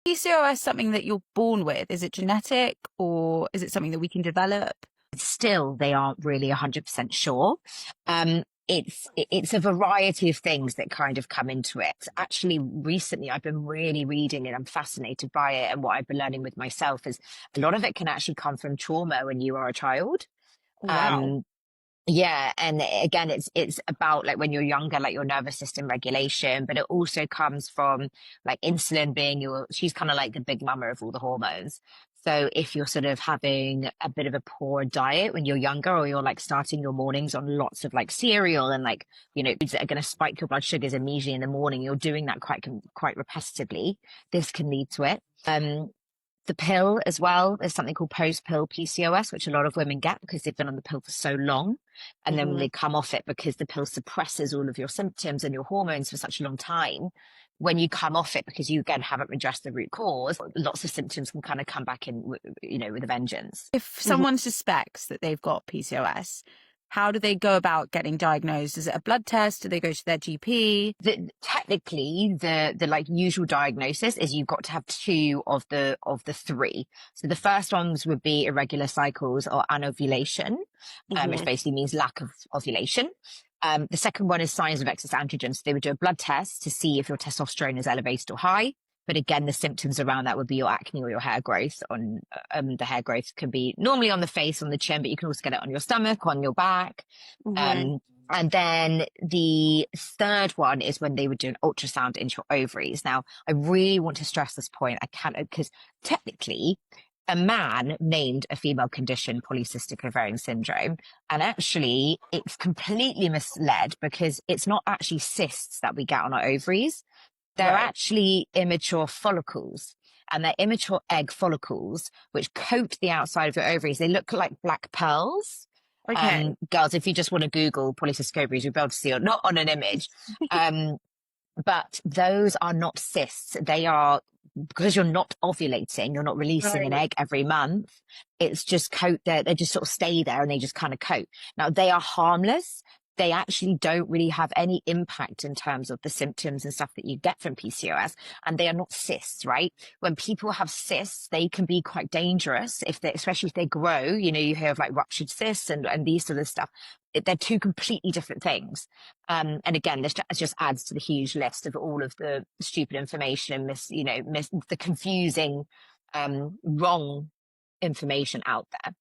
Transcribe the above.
PCOS something that you're born with? Is it genetic or is it something that we can develop? Still, they aren't really 100% sure. It's a variety of things that kind of come into it. Actually, recently I've been really reading and I'm fascinated by it. And what I've been learning with myself is a lot of it can actually come from trauma when you are a child. Wow. Um, yeah, and again, it's about like when you're younger, like your nervous system regulation, but it also comes from like insulin being she's kind of like the big mama of all the hormones. So if you're sort of having a bit of a poor diet when you're younger, or you're like starting your mornings on lots of like cereal and like, foods that are going to spike your blood sugars immediately in the morning, you're doing that quite repetitively. This can lead to it. The pill as well, there's something called post-pill PCOS, which a lot of women get because they've been on the pill for so long. And then when Hmm. they come off it, because the pill suppresses all of your symptoms and your hormones for such a long time, when you come off it, because you again haven't addressed the root cause, lots of symptoms can kind of come back in, with a vengeance. If someone suspects that they've got PCOS, how do they go about getting diagnosed? Is it a blood test? Do they go to their GP? Technically, the like usual diagnosis is you've got to have two of the three. So the first ones would be irregular cycles or anovulation, which Hmm. basically means lack of ovulation. The second one is signs of excess androgen. So they would do a blood test to see if your testosterone is elevated or high. But again, the symptoms around that would be your acne or your hair growth. The hair growth can be normally on the face, on the chin, but you can also get it on your stomach, on your back. Hmm. Um, and then the third one is when they would do an ultrasound into your ovaries. Now, I really want to stress this point. I can't, because technically, a man named a female condition polycystic ovarian syndrome. And actually, it's completely misled because it's not actually cysts that we get on our ovaries. They're Right. actually immature follicles. And they're immature egg follicles, which coat the outside of your ovaries. They look like black pearls. Okay. Girls, if you just want to Google polycystic ovaries, you'll be able to see it, not on an image. Um, but those are not cysts. They are, because you're not ovulating, you're not releasing an Right. egg every month. It's just coat there. They just sort of stay there and they just kind of coat. Now they are harmless. They actually don't really have any impact in terms of the symptoms and stuff that you get from PCOS, and they are not cysts, right? When people have cysts, they can be quite dangerous especially if they grow. You hear of like ruptured cysts and these sort of stuff. They're two completely different things. And again, this just adds to the huge list of all of the stupid information and the confusing, wrong information out there.